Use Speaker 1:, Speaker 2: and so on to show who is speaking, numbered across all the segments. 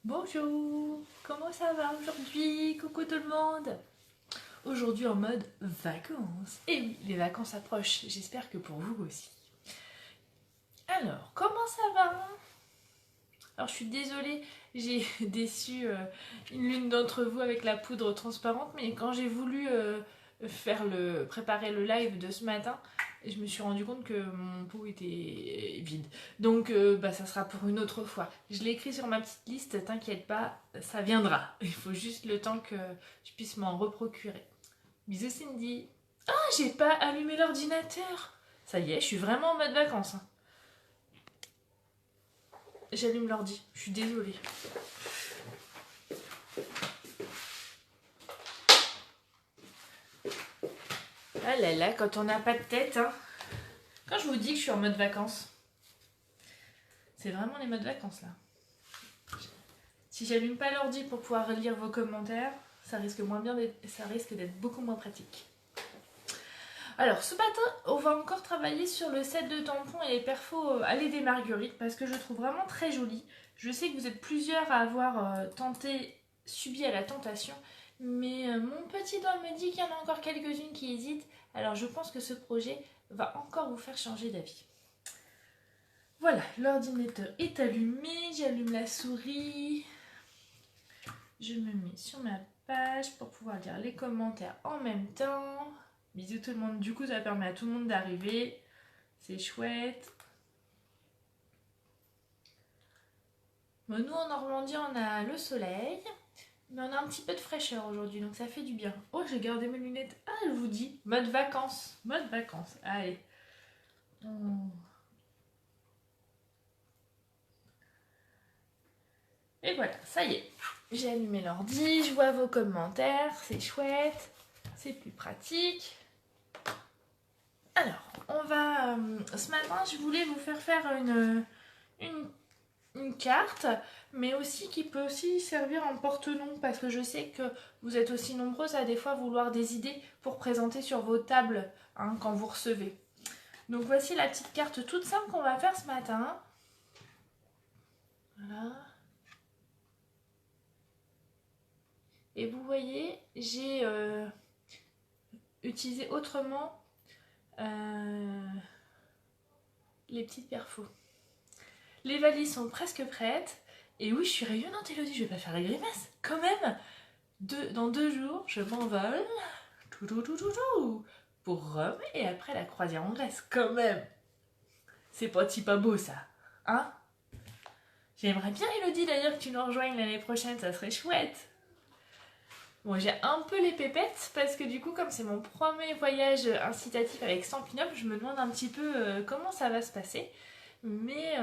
Speaker 1: Bonjour, comment ça va aujourd'hui? Coucou tout le monde. Aujourd'hui en mode vacances. Et oui, les vacances approchent, j'espère que pour vous aussi. Alors, comment ça va? Alors je suis désolée, j'ai déçu l'une d'entre vous avec la poudre transparente, mais quand j'ai voulu préparer le live de ce matin, je me suis rendu compte que mon pot était vide. Donc ça sera pour une autre fois. Je l'ai écrit sur ma petite liste, t'inquiète pas, ça viendra. Il faut juste le temps que je puisse m'en reprocurer. Bisous Cindy. Ah, j'ai pas allumé l'ordinateur. Ça y est, je suis vraiment en mode vacances, hein. J'allume l'ordi, je suis désolée. Ah là là, quand on n'a pas de tête, hein. Quand je vous dis que je suis en mode vacances, c'est vraiment les modes vacances là. Si j'allume pas l'ordi pour pouvoir lire vos commentaires, ça risque d'être beaucoup moins pratique. Alors ce matin, on va encore travailler sur le set de tampons et les perfos Allée des Marguerites parce que je trouve vraiment très joli. Je sais que vous êtes plusieurs à avoir subi à la tentation, mais mon petit doigt me dit qu'il y en a encore quelques-unes qui hésitent. Alors je pense que ce projet va encore vous faire changer d'avis. Voilà, l'ordinateur est allumé, j'allume la souris. Je me mets sur ma page pour pouvoir lire les commentaires en même temps. Bisous tout le monde, du coup ça permet à tout le monde d'arriver. C'est chouette. Bon, nous en Normandie on a le soleil, mais on a un petit peu de fraîcheur aujourd'hui, donc ça fait du bien. Oh, j'ai gardé mes lunettes. Ah, je vous dis, mode vacances. Mode vacances, allez. Et voilà, ça y est. J'ai allumé l'ordi, je vois vos commentaires, c'est chouette, c'est plus pratique. Alors, on va... ce matin, je voulais vous faire une carte, mais aussi qui peut aussi servir en porte-nom, parce que je sais que vous êtes aussi nombreuses à des fois vouloir des idées pour présenter sur vos tables hein, quand vous recevez. Donc voici la petite carte toute simple qu'on va faire ce matin. Voilà. Et vous voyez, j'ai utilisé autrement les petites perfos. Les valises sont presque prêtes. Et oui, je suis rayonnante, Elodie, je vais pas faire la grimace. Quand même, dans 2 jours, je m'envole pour Rome et après la croisière en Grèce. Quand même, c'est pas beau ça, hein? J'aimerais bien, Elodie, d'ailleurs, que tu nous rejoignes l'année prochaine, ça serait chouette. Bon, j'ai un peu les pépettes parce que du coup, comme c'est mon premier voyage incitatif avec Stampin' je me demande un petit peu comment ça va se passer. Mais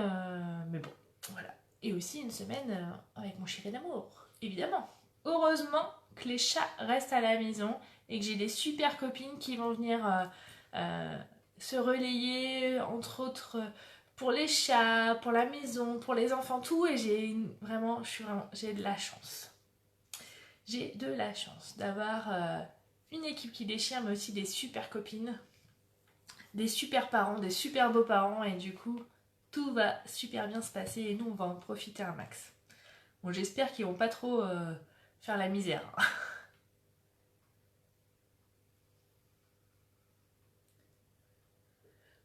Speaker 1: bon, voilà. Et aussi une semaine avec mon chéri d'amour, évidemment. Heureusement que les chats restent à la maison et que j'ai des super copines qui vont venir se relayer, entre autres, pour les chats, pour la maison, pour les enfants, tout. Et j'ai de la chance. J'ai de la chance d'avoir une équipe qui déchire, mais aussi des super copines, des super parents, des super beaux-parents, et du coup, tout va super bien se passer et nous, on va en profiter un max. Bon, j'espère qu'ils vont pas trop faire la misère.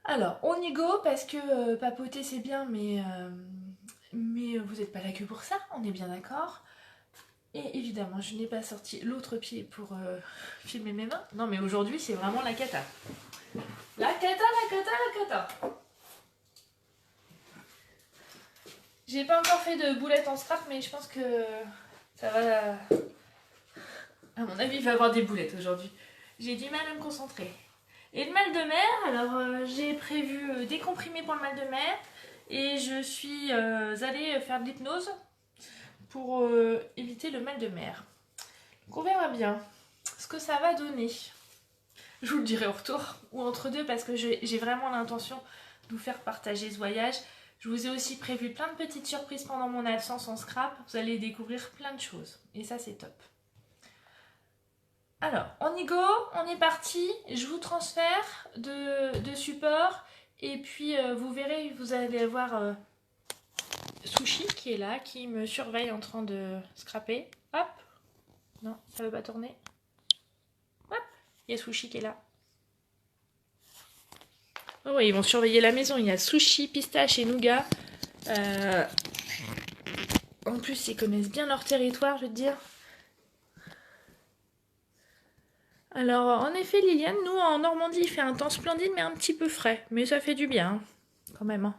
Speaker 1: Alors, on y go parce que papoter c'est bien, mais vous n'êtes pas là que pour ça, on est bien d'accord. Et évidemment, je n'ai pas sorti l'autre pied pour filmer mes mains. Non, mais aujourd'hui, c'est vraiment la cata. La cata. J'ai pas encore fait de boulettes en scrap, mais je pense que ça va... À mon avis, il va y avoir des boulettes aujourd'hui. J'ai du mal à me concentrer. Et le mal de mer, alors j'ai prévu des comprimés pour le mal de mer. Et je suis allée faire de l'hypnose pour éviter le mal de mer. Donc on verra bien ce que ça va donner. Je vous le dirai au retour ou entre deux parce que j'ai vraiment l'intention de vous faire partager ce voyage. Je vous ai aussi prévu plein de petites surprises pendant mon absence en scrap. Vous allez découvrir plein de choses et ça c'est top. Alors, on y go, on est parti. Je vous transfère de support et puis vous verrez, vous allez avoir Sushi qui est là, qui me surveille en train de scraper. Hop. Non, ça veut pas tourner. Hop. Il y a Sushi qui est là. Oh oui, ils vont surveiller la maison. Il y a Sushi, pistache et nougat. En plus, ils connaissent bien leur territoire, je veux te dire. Alors, en effet, Liliane, nous, en Normandie, il fait un temps splendide, mais un petit peu frais. Mais ça fait du bien, hein, quand même. Hein.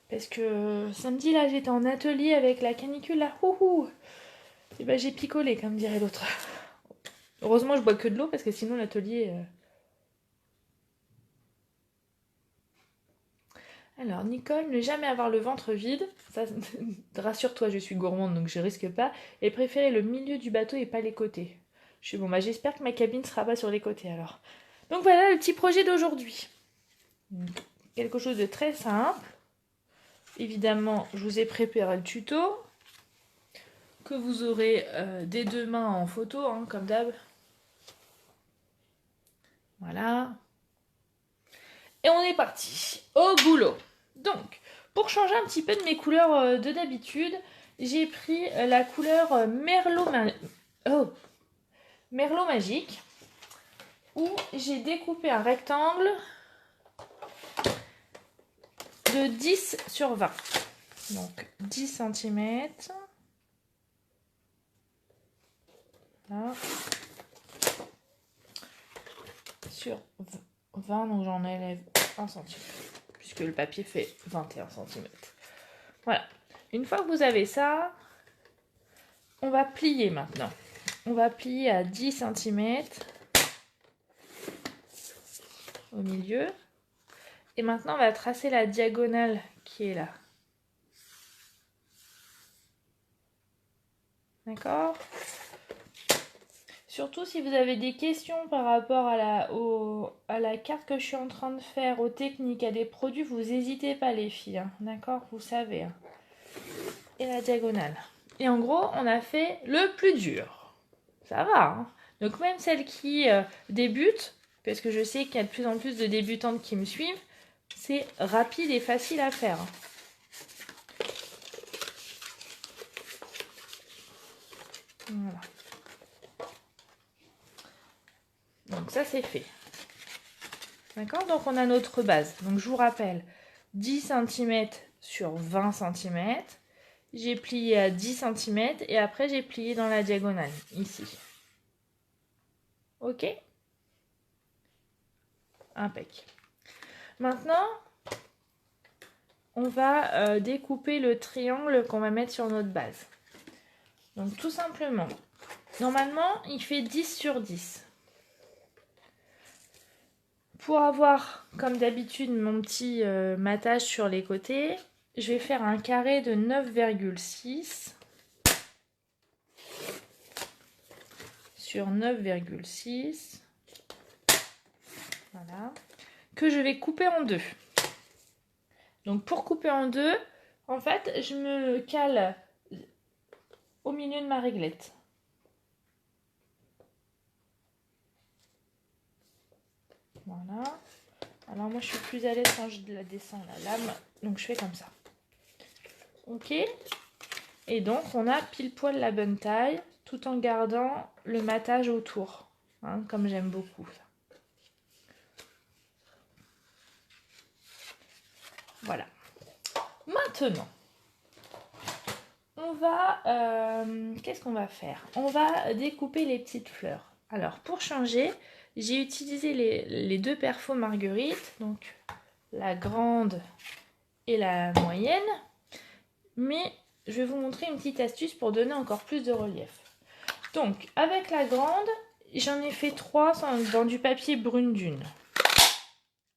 Speaker 1: Parce que samedi, là, j'étais en atelier avec la canicule, là. Ouhou. Et ben, j'ai picolé, comme dirait l'autre. Heureusement, je bois que de l'eau, parce que sinon, l'atelier... Alors, Nicole, ne jamais avoir le ventre vide. Ça, rassure-toi, je suis gourmande, donc je risque pas. Et préférer le milieu du bateau et pas les côtés. Je suis bon, bah j'espère que ma cabine sera pas sur les côtés alors. Donc voilà le petit projet d'aujourd'hui. Quelque chose de très simple. Évidemment, je vous ai préparé le tuto. Que vous aurez dès demain en photo, hein, comme d'hab. Voilà. Et on est parti au boulot. Donc, pour changer un petit peu de mes couleurs de d'habitude, j'ai pris la couleur Merlot Magique, où j'ai découpé un rectangle de 10 sur 20. Donc 10 cm. Là. Sur 20, donc j'en élève 1 cm. Puisque le papier fait 21 cm. Voilà. Une fois que vous avez ça, on va plier maintenant. On va plier à 10 cm au milieu. Et maintenant, on va tracer la diagonale qui est là. D'accord ? Surtout si vous avez des questions par rapport à la carte que je suis en train de faire, aux techniques, à des produits, vous n'hésitez pas les filles. Hein. D'accord ? Vous savez. Hein. Et la diagonale. Et en gros, on a fait le plus dur. Ça va. Hein. Donc même celles qui débutent, parce que je sais qu'il y a de plus en plus de débutantes qui me suivent, c'est rapide et facile à faire. Voilà. Donc ça c'est fait. D'accord? Donc on a notre base. Donc je vous rappelle, 10 cm sur 20 cm. J'ai plié à 10 cm et après j'ai plié dans la diagonale, ici. Ok? Impec. Maintenant, on va découper le triangle qu'on va mettre sur notre base. Donc tout simplement, normalement il fait 10 sur 10. Pour avoir, comme d'habitude, mon petit matage sur les côtés, je vais faire un carré de 9,6 sur 9,6. Voilà. Que je vais couper en deux. Donc pour couper en deux, en fait, je me cale au milieu de ma réglette. Voilà. Alors moi je suis plus à l'aise quand je la descends la lame, donc je fais comme ça. Ok. Et donc on a pile poil la bonne taille, tout en gardant le matage autour, hein, comme j'aime beaucoup ça. Voilà. Maintenant, on va... qu'est-ce qu'on va faire? On va découper les petites fleurs. Alors pour changer, j'ai utilisé les deux perfos marguerite, donc la grande et la moyenne, mais je vais vous montrer une petite astuce pour donner encore plus de relief. Donc avec la grande, j'en ai fait 3 dans du papier brune dune.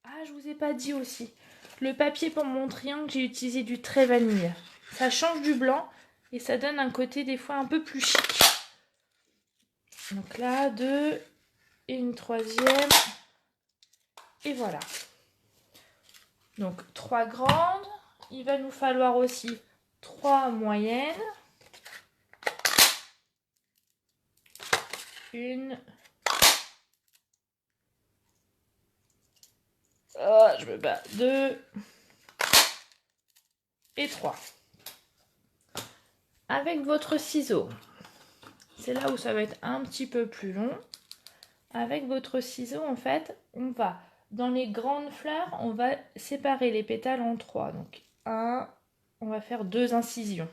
Speaker 1: Ah, je vous ai pas dit aussi, le papier pour mon triangle, j'ai utilisé du trait vanille. Ça change du blanc et ça donne un côté des fois un peu plus chic. Donc là, 2 et une troisième. Et voilà. Donc 3 grandes. Il va nous falloir aussi 3 moyennes. Une. Oh, je me bats. 2. Et 3. avec votre ciseau, c'est là où ça va être un petit peu plus long. Avec votre ciseau, en fait, on va, dans les grandes fleurs, on va séparer les pétales en 3. Donc, on va faire 2 incisions.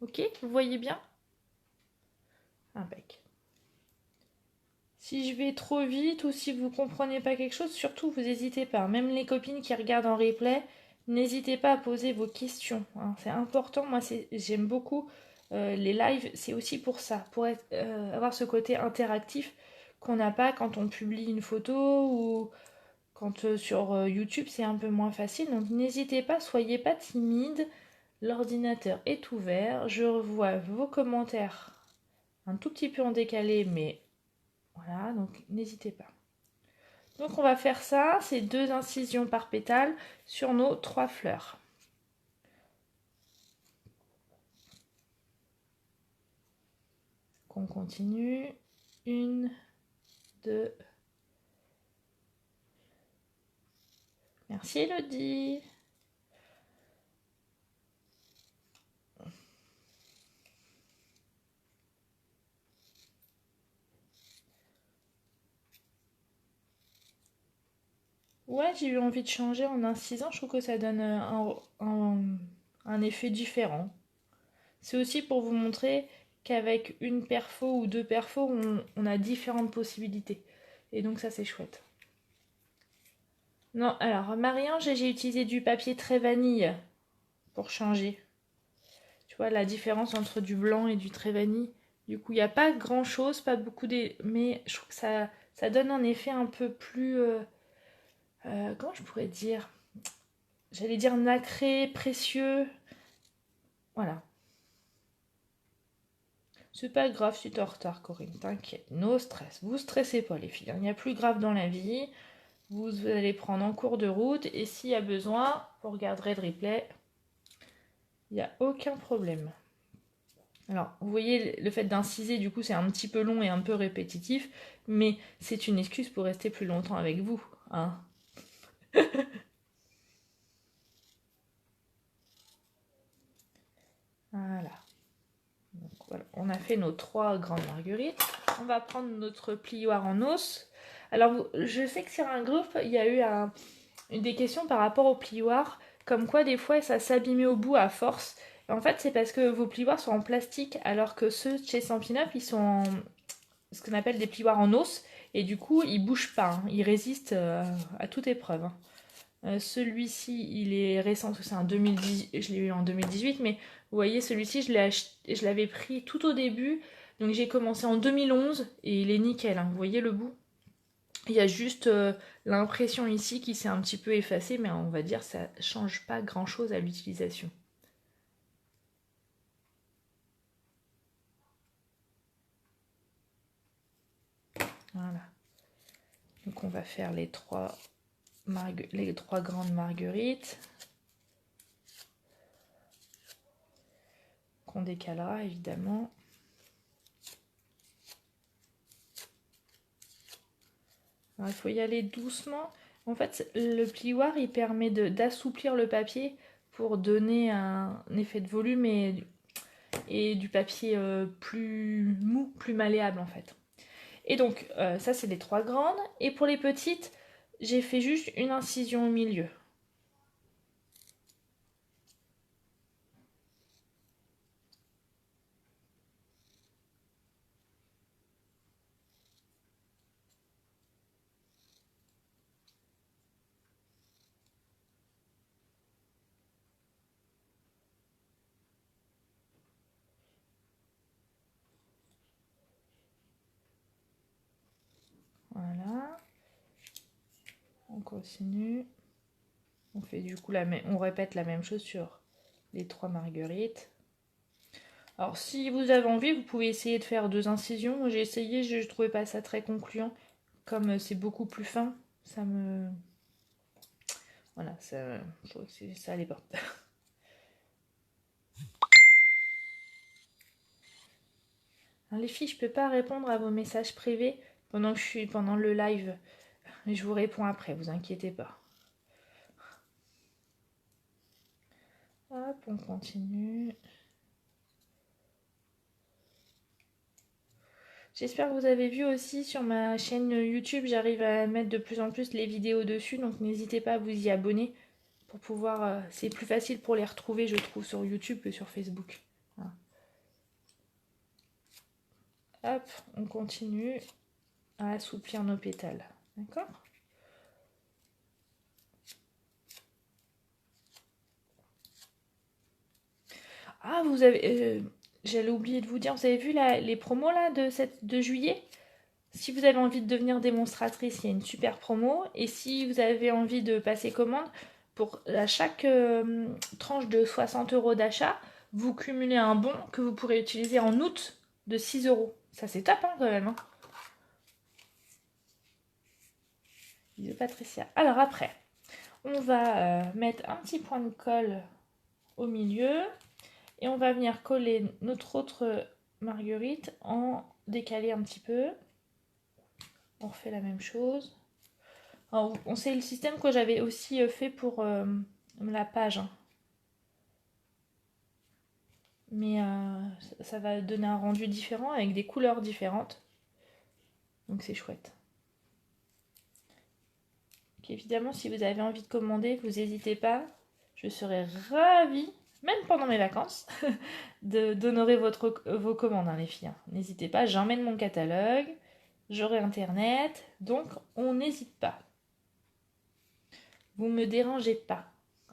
Speaker 1: Ok, vous voyez bien? Impec. Si je vais trop vite ou si vous ne comprenez pas quelque chose, surtout, vous n'hésitez pas. Même les copines qui regardent en replay, n'hésitez pas à poser vos questions. Hein. C'est important. Moi, j'aime beaucoup les lives. C'est aussi pour ça, pour avoir ce côté interactif qu'on n'a pas quand on publie une photo ou quand sur YouTube, c'est un peu moins facile. Donc, n'hésitez pas, soyez pas timide. L'ordinateur est ouvert. Je revois vos commentaires un tout petit peu en décalé, mais voilà, donc n'hésitez pas. Donc, on va faire ça, c'est 2 incisions par pétale sur nos 3 fleurs. On continue. 1, 2. Merci Elodie. Ouais, j'ai eu envie de changer en incisant. Je trouve que ça donne un effet différent. C'est aussi pour vous montrer qu'avec une perfo ou 2 perfos, on a différentes possibilités. Et donc ça, c'est chouette. Non, alors, Marie-Ange, j'ai utilisé du papier très vanille pour changer. Tu vois la différence entre du blanc et du très vanille. Du coup, il n'y a pas grand-chose, pas beaucoup mais je trouve que ça donne un effet un peu plus... comment je pourrais dire? J'allais dire nacré, précieux. Voilà. C'est pas grave si t'es en retard, Corinne, t'inquiète. No stress. Vous stressez pas, les filles. Il n'y a plus grave dans la vie. Vous allez prendre en cours de route. Et s'il y a besoin, vous regarderez le replay. Il n'y a aucun problème. Alors, vous voyez, le fait d'inciser, du coup, c'est un petit peu long et un peu répétitif. Mais c'est une excuse pour rester plus longtemps avec vous. Hein. Voilà. Donc, voilà. On a fait nos 3 grandes marguerites. On va prendre notre plioir en os. Alors, je sais que sur un groupe, il y a eu des questions par rapport au plioir, comme quoi des fois ça s'abîmait au bout à force. Et en fait, c'est parce que vos plioirs sont en plastique, alors que ceux de chez Sampinov, ils sont en ce qu'on appelle des plioirs en os, et du coup, ils bougent pas, hein. Ils résistent à toute épreuve. Hein. Celui-ci, il est récent, parce que c'est un 2010, je l'ai eu en 2018, mais vous voyez, celui-ci, je l'avais pris tout au début, donc j'ai commencé en 2011, et il est nickel, hein. Vous voyez le bout? Il y a juste l'impression ici qui s'est un petit peu effacée, mais on va dire que ça ne change pas grand-chose à l'utilisation. Voilà. Donc on va faire les 3 grandes marguerites qu'on décalera évidemment. Alors, il faut y aller doucement. En fait, le plioir, il permet d'assouplir le papier pour donner un effet de volume et du papier plus mou, plus malléable en fait. Et donc, ça, c'est les 3 grandes. Et pour les petites, j'ai fait juste une incision au milieu. Voilà. On continue. On fait du coup on répète la même chose sur les 3 marguerites. Alors si vous avez envie, vous pouvez essayer de faire 2 incisions. Moi j'ai essayé, je ne trouvais pas ça très concluant. Comme c'est beaucoup plus fin, ça me... Voilà, je trouve que ça allait pas. Alors, les filles, je peux pas répondre à vos messages privés pendant que je suis pendant le live. Mais je vous réponds après, vous inquiétez pas. Hop, on continue. J'espère que vous avez vu aussi sur ma chaîne YouTube, j'arrive à mettre de plus en plus les vidéos dessus, donc n'hésitez pas à vous y abonner pour pouvoir... c'est plus facile pour les retrouver, je trouve, sur YouTube que sur Facebook. Voilà. Hop, on continue à assouplir nos pétales. D'accord ? Ah, vous avez... j'allais oublier de vous dire, vous avez vu les promos là de juillet ? Si vous avez envie de devenir démonstratrice, il y a une super promo. Et si vous avez envie de passer commande, à chaque tranche de 60 € d'achat, vous cumulez un bon que vous pourrez utiliser en août de 6 €. Ça, c'est top, hein, quand même. Hein. Bisous, Patricia. Alors après, on va mettre un petit point de colle au milieu. Et on va venir coller notre autre marguerite en décaler un petit peu. On refait la même chose. Alors, on sait le système que j'avais aussi fait pour la page. Hein. Mais ça va donner un rendu différent avec des couleurs différentes. Donc c'est chouette. Donc, évidemment, si vous avez envie de commander, vous n'hésitez pas. Je serai ravie, même pendant mes vacances, d'honorer vos commandes, hein, les filles. Hein. N'hésitez pas, j'emmène mon catalogue. J'aurai internet, donc on n'hésite pas. Vous me dérangez pas,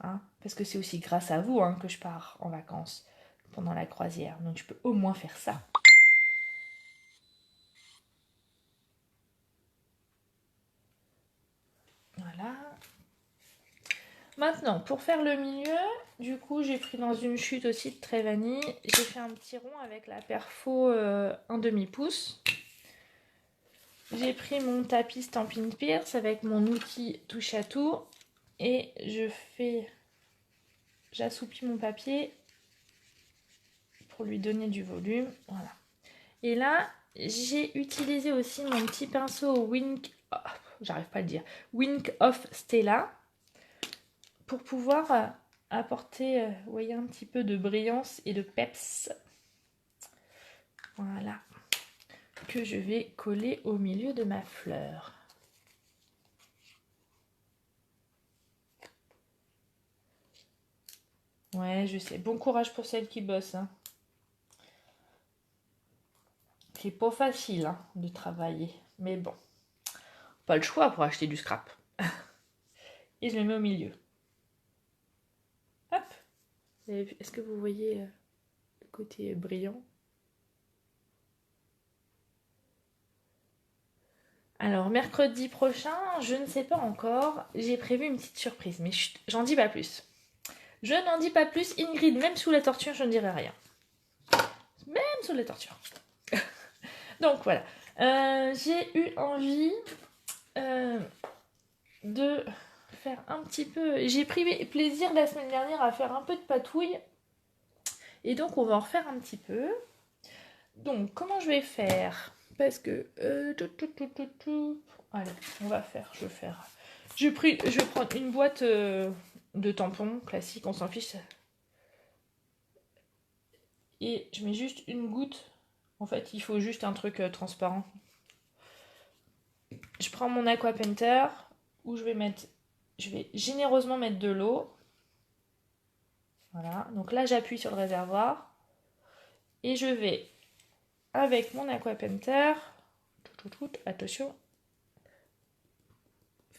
Speaker 1: hein, parce que c'est aussi grâce à vous hein, que je pars en vacances pendant la croisière, donc je peux au moins faire ça. Voilà. Maintenant, pour faire le milieu, du coup, j'ai pris dans une chute aussi de trait vanille, j'ai fait un petit rond avec la perfo 1/2 pouce. J'ai pris mon tapis Stampin' Pierce avec mon outil touche à tout et j'assouplis mon papier pour lui donner du volume. Voilà. Et là, j'ai utilisé aussi mon petit pinceau Wink of Stella pour pouvoir apporter, vous voyez, un petit peu de brillance et de peps. Voilà. Que je vais coller au milieu de ma fleur. Ouais, je sais. Bon courage pour celles qui bossent. Hein. C'est pas facile hein, de travailler. Mais bon. Pas le choix pour acheter du scrap. Et je le mets au milieu. Hop. Est-ce que vous voyez le côté brillant ? Alors, mercredi prochain, je ne sais pas encore. J'ai prévu une petite surprise, mais j'en dis pas plus. Je n'en dis pas plus. Ingrid, même sous la torture, je ne dirai rien. Même sous la torture. Donc, voilà. J'ai eu envie de faire un petit peu... J'ai pris plaisir la semaine dernière à faire un peu de patouille. Et donc, on va en refaire un petit peu. Donc, comment je vais faire ? Parce que... Allez, je vais faire... Je vais prendre une boîte de tampons classique, on s'en fiche. Et je mets juste une goutte. En fait, il faut juste un truc transparent. Je prends mon Aqua Painter où je vais généreusement mettre de l'eau. Voilà, donc là j'appuie sur le réservoir. Et je vais, avec mon Aqua Painter, attention,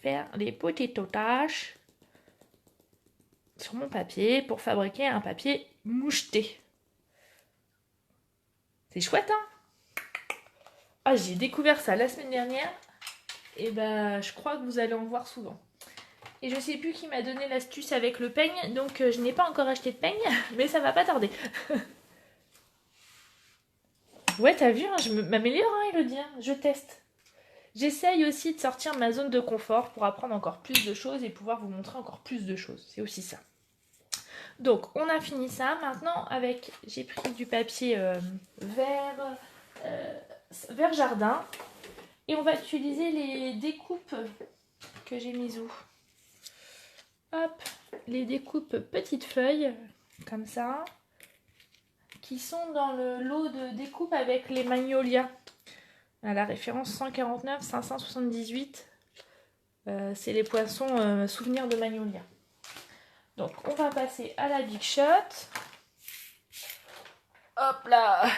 Speaker 1: faire des petites taches sur mon papier pour fabriquer un papier moucheté. C'est chouette, hein? Ah, j'ai découvert ça la semaine dernière. Et ben, je crois que vous allez en voir souvent. Et je sais plus qui m'a donné l'astuce avec le peigne, donc je n'ai pas encore acheté de peigne, mais ça va pas tarder. Ouais, t'as vu, hein, je m'améliore, hein, Elodie, hein, je teste. J'essaye aussi de sortir de ma zone de confort pour apprendre encore plus de choses et pouvoir vous montrer encore plus de choses. C'est aussi ça. Donc, on a fini ça. Maintenant, j'ai pris du papier vert jardin. Et on va utiliser les découpes que j'ai mises où ? Hop, les découpes petites feuilles, comme ça, qui sont dans le lot de découpe avec les magnolias. À la référence 149 578. C'est les poissons souvenirs de Magnolia. Donc on va passer à la Big Shot. Hop là.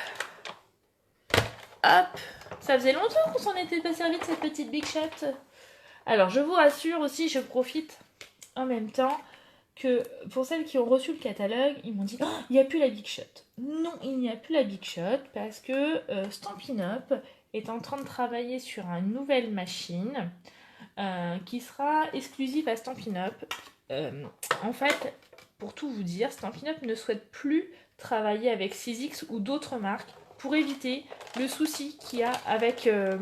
Speaker 1: Hop. Ça faisait longtemps qu'on s'en était pas servi de cette petite Big Shot. Alors je vous rassure aussi, je profite en même temps que pour celles qui ont reçu le catalogue, ils m'ont dit oh, il n'y a plus la Big Shot. Non, il n'y a plus la Big Shot parce que Stampin' Up est en train de travailler sur une nouvelle machine qui sera exclusive à Stampin' Up. En fait, pour tout vous dire, Stampin' Up ne souhaite plus travailler avec Sizzix ou d'autres marques pour éviter le souci qu'il y a avec le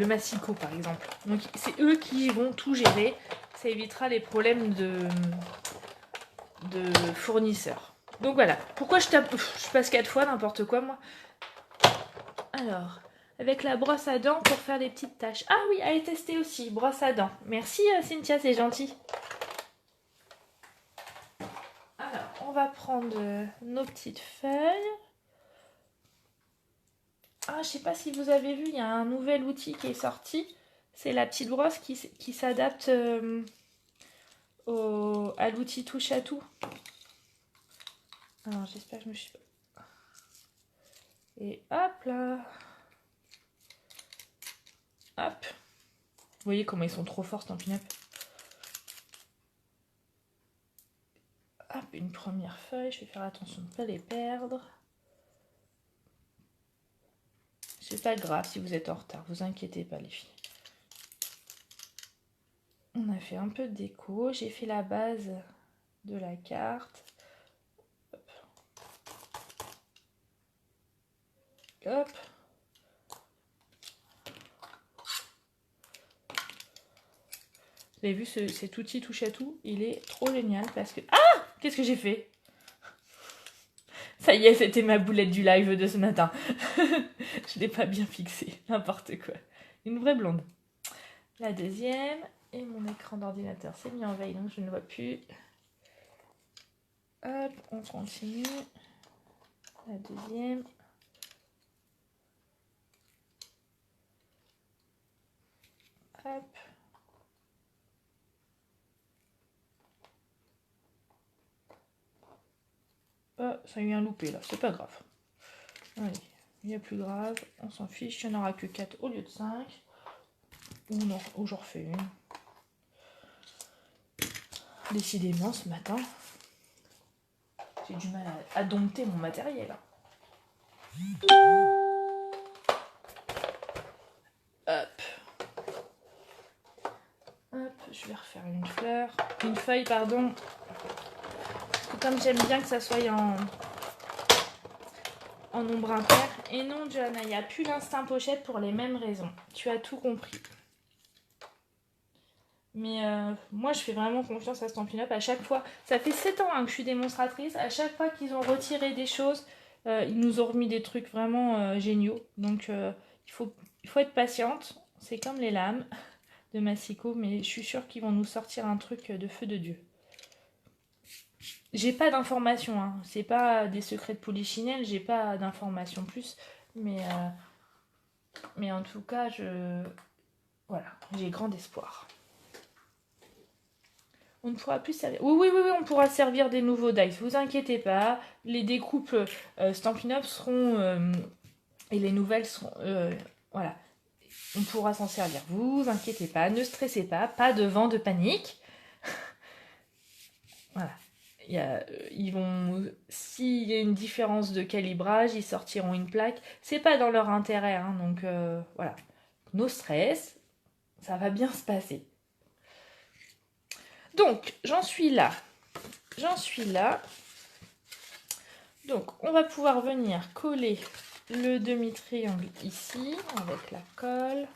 Speaker 1: Massico par exemple. Donc c'est eux qui vont tout gérer. Ça évitera les problèmes de fournisseurs. Donc voilà. Pourquoi je passe 4 fois n'importe quoi moi. Alors, avec la brosse à dents pour faire des petites taches. Ah oui, allez tester aussi, brosse à dents. Merci Cynthia, c'est gentil. Alors, on va prendre nos petites feuilles. Ah, je sais pas si vous avez vu, il y a un nouvel outil qui est sorti. C'est la petite brosse qui s'adapte à l'outil touche à tout. Alors, j'espère que je me suis pas... Et hop là. Hop. Vous voyez comment ils sont trop forts, Stampin' Up. Hop, une première feuille. Je vais faire attention de ne pas les perdre. C'est pas grave si vous êtes en retard, vous inquiétez pas les filles. On a fait un peu de déco, j'ai fait la base de la carte. Hop. Hop. Vous avez vu cet outil touche à tout, il est trop génial parce que... Ah! Qu'est-ce que j'ai fait? Ça y est, c'était ma boulette du live de ce matin. Je l'ai pas bien fixée, n'importe quoi. Une vraie blonde. La deuxième, et mon écran d'ordinateur s'est mis en veille, donc je ne vois plus. Hop, on continue. La deuxième. Hop. Oh, ça a eu un loupé là, c'est pas grave. Allez, il y a plus grave, on s'en fiche, il n'y en aura que 4 au lieu de 5. Ou non, ou j'en refais une. Décidément, ce matin, j'ai du mal à dompter mon matériel. Hop. Hop, je vais refaire une fleur. Une feuille, pardon. Comme j'aime bien que ça soit en nombre impair. Et non, Johanna, il n'y a plus l'instinct pochette pour les mêmes raisons. Tu as tout compris. Mais moi, je fais vraiment confiance à Stampin' Up à chaque fois. Ça fait 7 ans que je suis démonstratrice. À chaque fois qu'ils ont retiré des choses, ils nous ont remis des trucs vraiment géniaux. Donc, il faut être patiente. C'est comme les lames de Massico, mais je suis sûre qu'ils vont nous sortir un truc de feu de Dieu. J'ai pas d'informations, hein. C'est pas des secrets de polichinelle, j'ai pas d'informations plus. Mais en tout cas, voilà, j'ai grand espoir. On ne pourra plus servir. Oui, on pourra servir des nouveaux dice. Vous inquiétez pas. Les découpes Stampin' Up seront et les nouvelles seront voilà. On pourra s'en servir. Vous inquiétez pas. Ne stressez pas. Pas de vent de panique. Voilà. Ils vont. S'il y a une différence de calibrage, ils sortiront une plaque. C'est pas dans leur intérêt, hein, donc voilà. No stress. Ça va bien se passer. Donc, j'en suis là. Donc, on va pouvoir venir coller le demi-triangle ici avec la colle.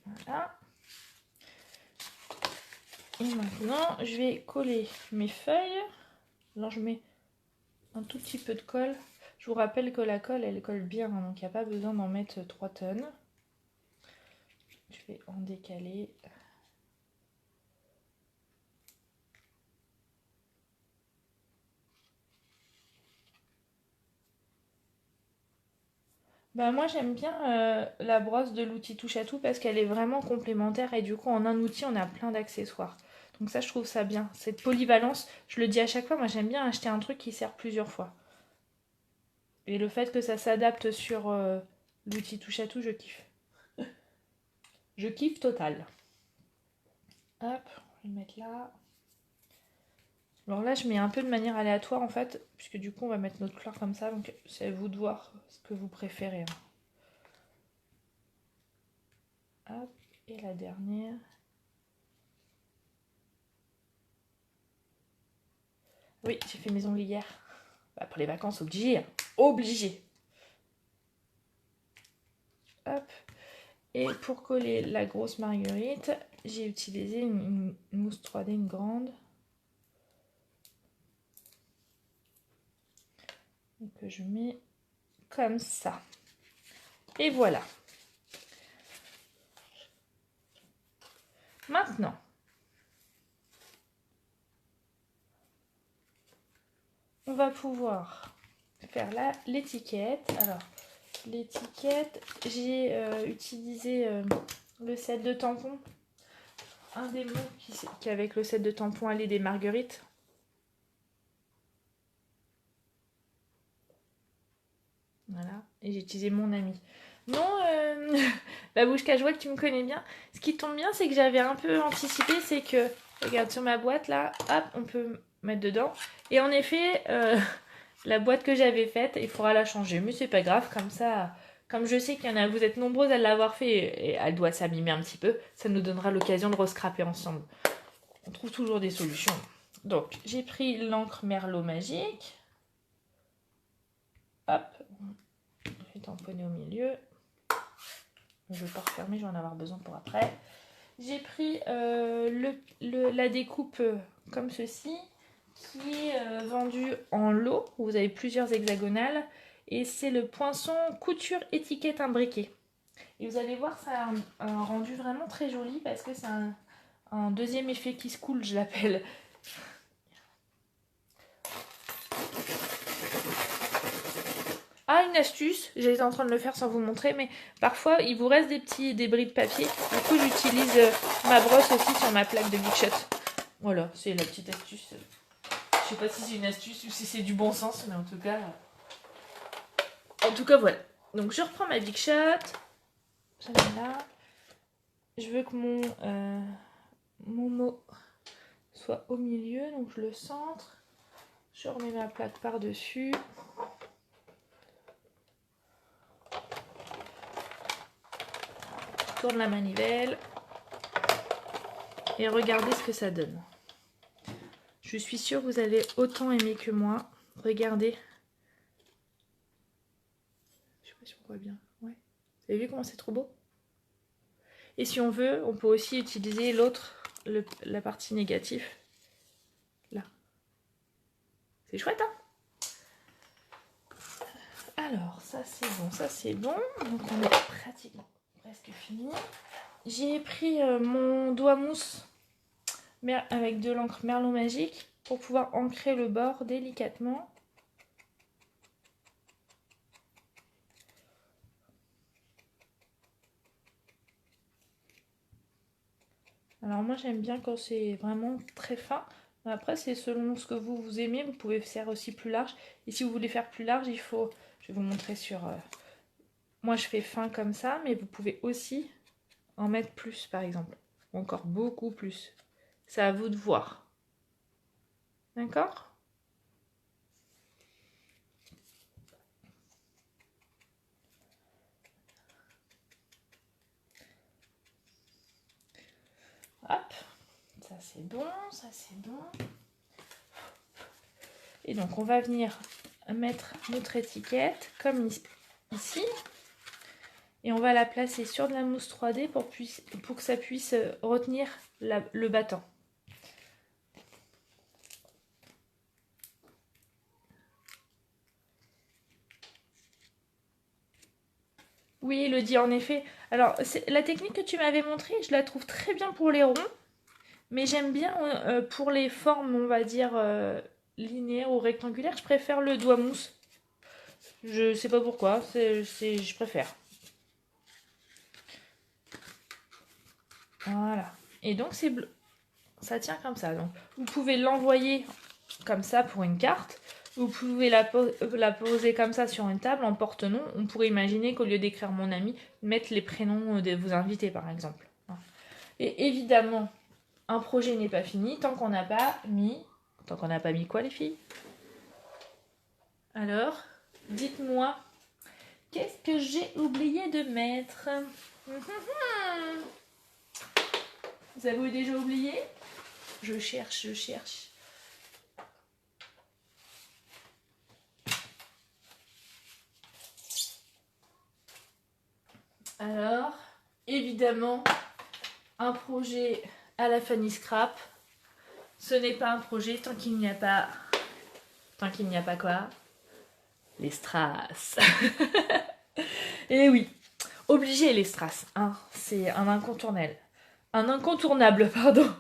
Speaker 1: Voilà. Et maintenant, je vais coller mes feuilles. Alors, je mets un tout petit peu de colle. Je vous rappelle que la colle, elle colle bien, hein, donc il n'y a pas besoin d'en mettre 3 tonnes. Je vais en décaler. Bah moi j'aime bien la brosse de l'outil touche à tout parce qu'elle est vraiment complémentaire et du coup en un outil on a plein d'accessoires. Donc ça je trouve ça bien. Cette polyvalence, je le dis à chaque fois, moi j'aime bien acheter un truc qui sert plusieurs fois. Et le fait que ça s'adapte sur l'outil touche à tout, je kiffe. Je kiffe total. Hop, on va le mettre là. Alors là je mets un peu de manière aléatoire en fait, puisque du coup on va mettre notre couleur comme ça, donc c'est à vous de voir ce que vous préférez. Hop, et la dernière. Oui, j'ai fait mes ongles hier. Bah, pour les vacances, obligé. Hein. Obligé. Hop. Et pour coller la grosse marguerite, j'ai utilisé une mousse 3D, une grande. Et que je mets comme ça. Et voilà. Maintenant, on va pouvoir faire l'étiquette. Alors, l'étiquette, j'ai utilisé le set de tampons. Un des mots qui avec le set de tampons allait des marguerites. Voilà, et j'ai utilisé mon ami. Non, Babouchka, je vois que tu me connais bien. Ce qui tombe bien, c'est que j'avais un peu anticipé, c'est que, regarde sur ma boîte là, hop, on peut mettre dedans. Et en effet, la boîte que j'avais faite, il faudra la changer. Mais c'est pas grave, comme ça, comme je sais qu'il y en a, vous êtes nombreuses à l'avoir fait et elle doit s'abîmer un petit peu, ça nous donnera l'occasion de rescraper ensemble. On trouve toujours des solutions. Donc, j'ai pris l'encre Merlot magique. Hop, je vais tamponner au milieu. Je ne vais pas refermer, je vais en avoir besoin pour après. J'ai pris la découpe comme ceci, qui est vendue en lot. Vous avez plusieurs hexagonales. Et c'est le Poinçon couture étiquette imbriquée. Et vous allez voir, ça a un rendu vraiment très joli parce que c'est un deuxième effet qui se coule, je l'appelle. Ah, une astuce, j'étais en train de le faire sans vous montrer, mais parfois il vous reste des petits débris de papier. Du coup, j'utilise ma brosse aussi sur ma plaque de Big Shot. Voilà, c'est la petite astuce. Je sais pas si c'est une astuce ou si c'est du bon sens, mais en tout cas voilà. Donc je reprends ma Big Shot. Je la mets là. Je veux que mon mot soit au milieu, donc je le centre. Je remets ma plaque par-dessus. Tourne la manivelle et regardez ce que ça donne. Je suis sûre que vous allez autant aimer que moi. Regardez. Je sais pas si on voit bien. Ouais. Vous avez vu comment c'est trop beau? Et si on veut, on peut aussi utiliser la partie négative. Là. C'est chouette, hein? Alors, ça c'est bon, ça c'est bon. Donc on est pratiquement presque fini. J'ai pris mon doigt mousse avec de l'encre Merlot magique pour pouvoir ancrer le bord délicatement. Alors moi j'aime bien quand c'est vraiment très fin. Après c'est selon ce que vous aimez, vous pouvez faire aussi plus large. Et si vous voulez faire plus large, il faut... Je vais vous montrer sur... Moi je fais fin comme ça, mais vous pouvez aussi en mettre plus par exemple. Encore beaucoup plus. C'est à vous de voir. D'accord ? Hop, ça c'est bon, ça c'est bon. Et donc on va venir mettre notre étiquette comme ici. Et on va la placer sur de la mousse 3D pour que ça puisse retenir le battant. Oui, Elodie, en effet. Alors, la technique que tu m'avais montrée, je la trouve très bien pour les ronds, mais j'aime bien pour les formes, on va dire, linéaires ou rectangulaires, je préfère le doigt mousse. Je sais pas pourquoi, je préfère. Voilà. Et donc, c'est bleu. Ça tient comme ça. Donc, vous pouvez l'envoyer comme ça pour une carte. Vous pouvez la poser comme ça sur une table en porte-nom. On pourrait imaginer qu'au lieu d'écrire mon ami, mettre les prénoms de vos invités, par exemple. Et évidemment, un projet n'est pas fini tant qu'on n'a pas mis... Tant qu'on n'a pas mis quoi, les filles? Alors, dites-moi, qu'est-ce que j'ai oublié de mettre? Vous avez déjà oublié? Je cherche. Alors, évidemment, un projet à la Fanny Scrap, ce n'est pas un projet tant qu'il n'y a pas... Tant qu'il n'y a pas quoi? Les strass. Et oui, obligé les strass, hein, c'est un incontournable. Un incontournable, pardon.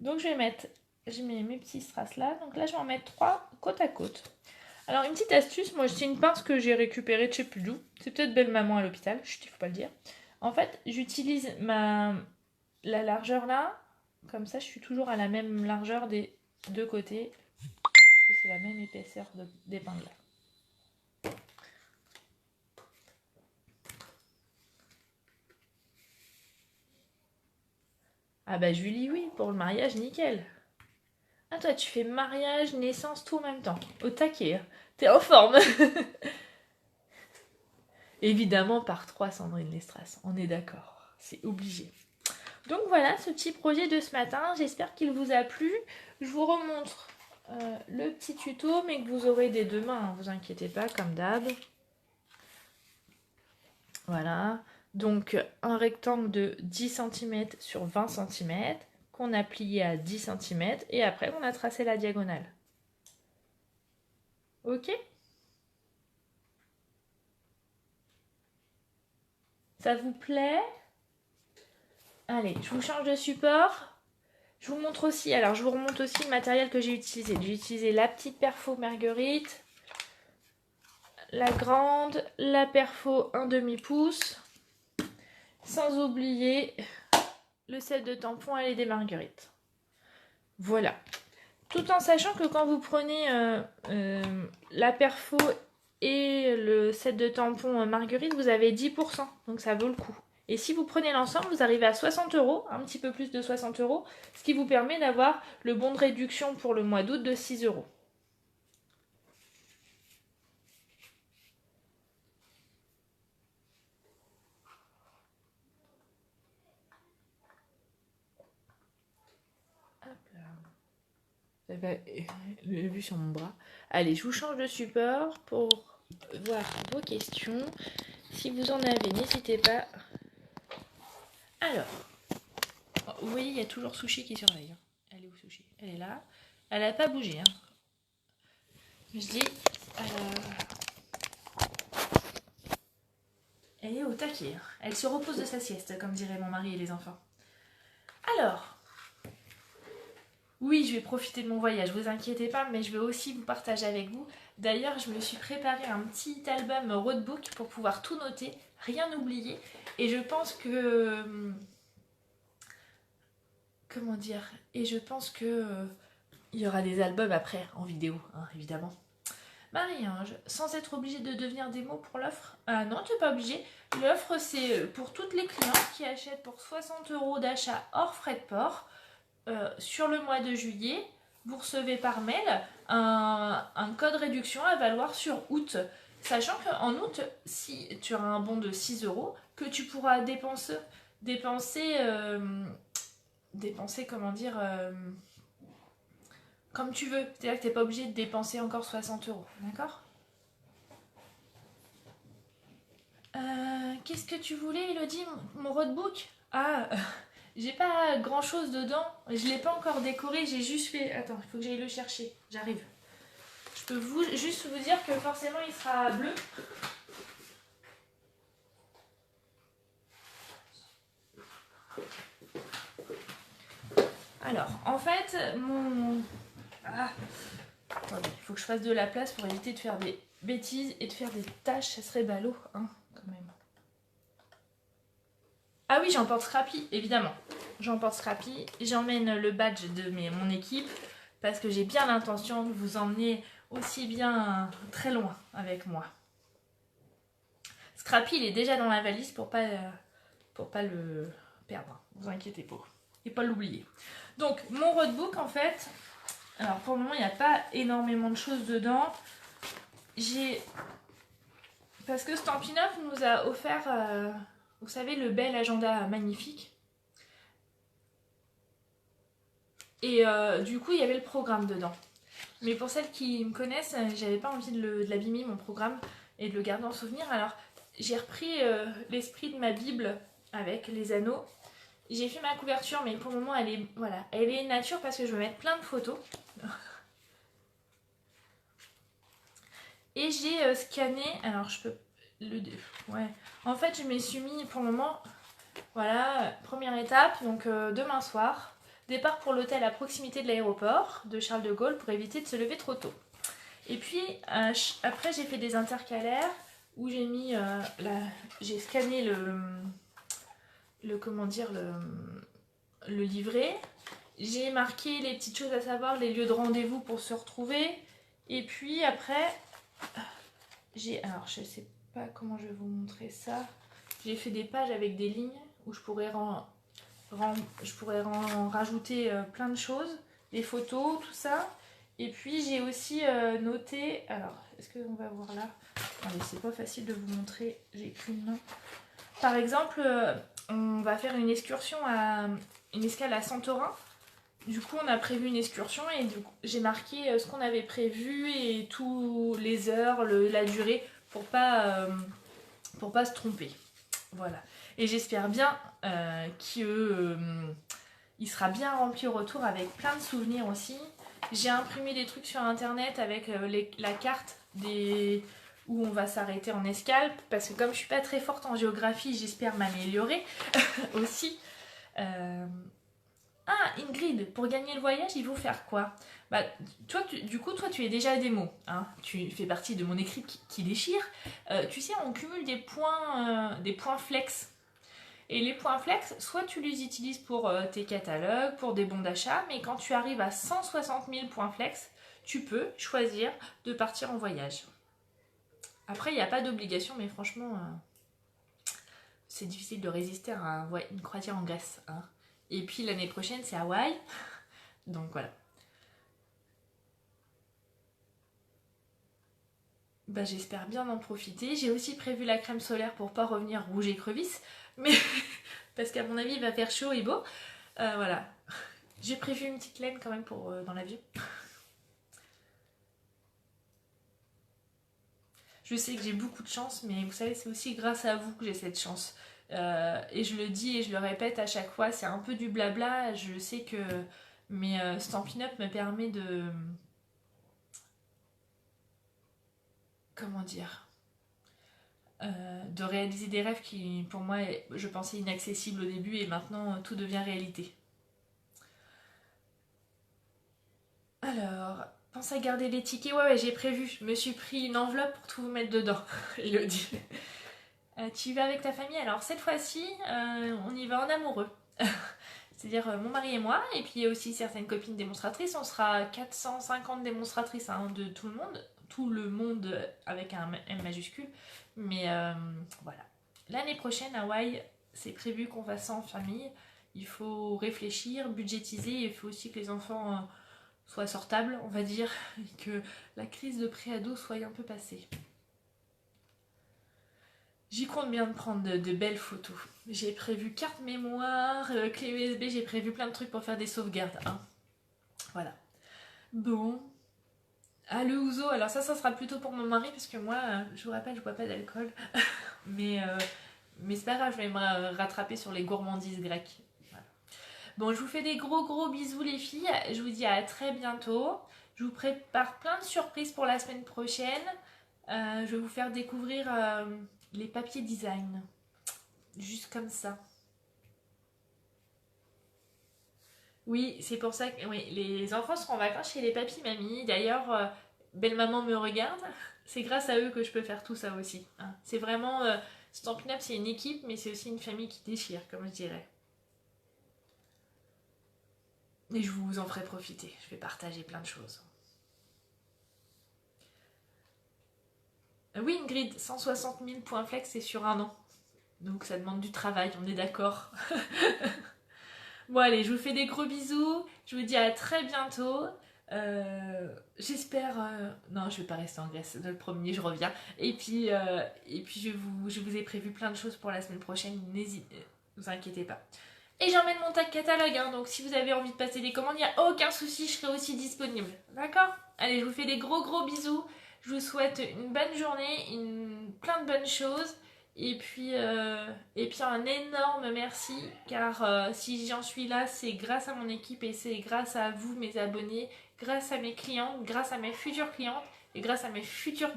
Speaker 1: Donc je mets mes petits strass là. Donc là, je vais en mettre 3 côte à côte. Alors, une petite astuce, moi, c'est une pince que j'ai récupérée de chez plus d'où. C'est peut-être belle maman à l'hôpital, il faut pas le dire. En fait, j'utilise la largeur là. Comme ça, je suis toujours à la même largeur des deux côtés. C'est la même épaisseur d'épingle. Ah bah Julie, oui, pour le mariage, nickel. Ah toi, tu fais mariage, naissance, tout en même temps. Au taquet, hein. T'es en forme. Évidemment par 3, Sandrine Lestras, on est d'accord. C'est obligé. Donc voilà ce petit projet de ce matin. J'espère qu'il vous a plu. Je vous remontre le petit tuto, mais que vous aurez dès demain. Hein, vous inquiétez pas, comme d'hab. Voilà. Donc un rectangle de 10 cm sur 20 cm qu'on a plié à 10 cm et après on a tracé la diagonale. Ok? Ça vous plaît? Allez, je vous change de support. Je vous montre aussi, alors je vous remonte aussi le matériel que j'ai utilisé. J'ai utilisé la petite perfo Marguerite, la grande, la perfo 1/2 pouce, sans oublier le set de tampons et des Marguerites. Voilà. Tout en sachant que quand vous prenez la perfo et le set de tampons Marguerite, vous avez 10%, donc ça vaut le coup. Et si vous prenez l'ensemble, vous arrivez à 60 €, un petit peu plus de 60 €, ce qui vous permet d'avoir le bon de réduction pour le mois d'août de 6 €. Hop là. Vous avez vu sur mon bras. Allez, je vous change de support pour voir vos questions. Si vous en avez, n'hésitez pas. Alors, vous voyez, il y a toujours Sushi qui surveille. Elle est où, Sushi? Elle est là. Elle n'a pas bougé. Hein. Je dis, elle est au taquet. Elle se repose de sa sieste, comme diraient mon mari et les enfants. Alors, oui, je vais profiter de mon voyage, vous inquiétez pas, mais je vais aussi vous partager avec vous. D'ailleurs, je me suis préparé un petit album roadbook pour pouvoir tout noter, rien oublier. Et je pense que... Comment dire? Et je pense que... il y aura des albums après, en vidéo, hein, évidemment. Marie-Ange, sans être obligée de devenir démo pour l'offre? Ah non, tu n'es pas obligée. L'offre, c'est pour toutes les clientes qui achètent pour 60 € d'achat hors frais de port. Sur le mois de juillet, vous recevez par mail un code réduction à valoir sur août. Sachant qu'en août, si tu auras un bon de 6 €, que tu pourras dépenser comment dire, comme tu veux. C'est-à-dire que tu n'es pas obligé de dépenser encore 60 €. D'accord? Qu'est-ce que tu voulais, Elodie? Mon roadbook? Ah, j'ai pas grand chose dedans. Je l'ai pas encore décoré, j'ai juste fait... Attends, il faut que j'aille le chercher. J'arrive. Je peux juste vous dire que forcément il sera bleu. fait, attendez, il faut que je fasse de la place pour éviter de faire des bêtises et de faire des tâches, ça serait ballot, hein, quand même. Ah oui, j'emporte Scrappy, évidemment. J'emporte Scrappy, j'emmène le badge de mon équipe, parce que j'ai bien l'intention de vous emmener aussi bien très loin avec moi. Scrappy, il est déjà dans la valise pour pas le perdre, vous inquiétez pas. Et pas l'oublier. Donc, mon roadbook, en fait, alors pour le moment, il n'y a pas énormément de choses dedans. Parce que Stampin' Up nous a offert, vous savez, le bel agenda magnifique. Et du coup, il y avait le programme dedans. Mais pour celles qui me connaissent, j'avais pas envie de l'abîmer, mon programme, et de le garder en souvenir. Alors, j'ai repris l'esprit de ma Bible avec les anneaux. J'ai fait ma couverture, mais pour le moment, elle est nature parce que je veux mettre plein de photos. Et j'ai scanné, alors je peux ouais. En fait, je me suis mis pour le moment, voilà, première étape, donc demain soir, départ pour l'hôtel à proximité de l'aéroport de Charles de Gaulle pour éviter de se lever trop tôt. Et puis après, j'ai fait des intercalaires où j'ai mis, j'ai scanné le livret. J'ai marqué les petites choses à savoir, les lieux de rendez-vous pour se retrouver. Et puis après, alors je sais pas comment je vais vous montrer ça. J'ai fait des pages avec des lignes où je pourrais rajouter plein de choses, des photos, tout ça. Et puis j'ai aussi noté, alors est-ce qu'on va voir là? Attendez, c'est pas facile de vous montrer, j'ai qu'une main. Par exemple, on va faire une excursion une escale à Santorin. Du coup, on a prévu une excursion et j'ai marqué ce qu'on avait prévu et tous les heures, la durée pour pas se tromper. Voilà. Et j'espère bien qu'il sera bien rempli au retour avec plein de souvenirs aussi. J'ai imprimé des trucs sur internet avec la carte où on va s'arrêter en escale parce que comme je suis pas très forte en géographie, j'espère m'améliorer aussi. Ah, Ingrid, pour gagner le voyage, il faut faire quoi? Bah, toi, tu es déjà à démo. Hein, tu fais partie de mon équipe qui déchire. Tu sais, on cumule des points flex. Et les points flex, soit tu les utilises pour tes catalogues, pour des bons d'achat, mais quand tu arrives à 160 000 points flex, tu peux choisir de partir en voyage. Après, il n'y a pas d'obligation, mais franchement, c'est difficile de résister à une croisière en Grèce. Hein. Et puis l'année prochaine, c'est Hawaï. Donc voilà. Bah, j'espère bien en profiter. J'ai aussi prévu la crème solaire pour pas revenir rouge et crevice. Mais parce qu'à mon avis, il va faire chaud et beau. Voilà. J'ai prévu une petite laine quand même pour dans l'avion. Je sais que j'ai beaucoup de chance, mais vous savez, c'est aussi grâce à vous que j'ai cette chance. Et je le dis et je le répète à chaque fois, c'est un peu du blabla. Je sais que Stampin' Up me permet de... Comment dire, de réaliser des rêves qui, pour moi, je pensais inaccessibles au début et maintenant tout devient réalité. Alors, pense à garder les tickets. Ouais, j'ai prévu. Je me suis pris une enveloppe pour tout vous mettre dedans, Elodie. Tu y vas avec ta famille? Alors, cette fois-ci, on y va en amoureux. C'est-à-dire mon mari et moi, et puis il y a aussi certaines copines démonstratrices. On sera 450 démonstratrices hein, de tout le monde avec un M majuscule. Mais voilà. L'année prochaine, Hawaï, c'est prévu qu'on fasse ça en famille. Il faut réfléchir, budgétiser, il faut aussi que les enfants soient sortables, on va dire, et que la crise de pré-ado soit un peu passée. J'y compte bien de prendre de belles photos. J'ai prévu carte mémoire, clé USB, j'ai prévu plein de trucs pour faire des sauvegardes. Hein. Voilà. Bon. Ah, le ouzo, alors ça sera plutôt pour mon mari, parce que moi, je vous rappelle, je bois pas d'alcool. mais c'est pas grave, je vais me rattraper sur les gourmandises grecques. Voilà. Bon, je vous fais des gros bisous les filles. Je vous dis à très bientôt. Je vous prépare plein de surprises pour la semaine prochaine. Je vais vous faire découvrir les papiers design. Juste comme ça. Oui, c'est pour ça que oui, les enfants seront en vacances chez les papis mamies. D'ailleurs, belle-maman me regarde. C'est grâce à eux que je peux faire tout ça aussi, hein. C'est vraiment... Stampin' Up, c'est une équipe, mais c'est aussi une famille qui déchire, comme je dirais. Et je vous en ferai profiter. Je vais partager plein de choses. Oui, Ingrid, 160 000 points flex, c'est sur un an. Donc ça demande du travail, on est d'accord. Bon allez, je vous fais des gros bisous. Je vous dis à très bientôt. J'espère... Non, je vais pas rester en Grèce. Le premier, je reviens. Et puis je vous ai prévu plein de choses pour la semaine prochaine. N'hésitez, vous inquiétez pas. Et j'emmène mon tag catalogue, hein, donc si vous avez envie de passer des commandes, il n'y a aucun souci, je serai aussi disponible. D'accord? Allez, je vous fais des gros gros bisous. Je vous souhaite une bonne journée, plein de bonnes choses. Et puis un énorme merci, car si j'en suis là, c'est grâce à mon équipe et c'est grâce à vous, mes abonnés, grâce à mes clientes, grâce à mes futures clientes et grâce à mes futures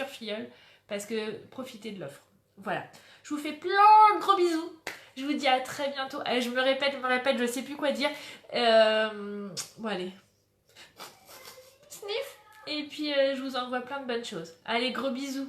Speaker 1: filleules, parce que profitez de l'offre. Voilà. Je vous fais plein de gros bisous. Je vous dis à très bientôt. Allez, je me répète, je sais plus quoi dire. Bon, allez. Sniff. Et puis, je vous envoie plein de bonnes choses. Allez, gros bisous.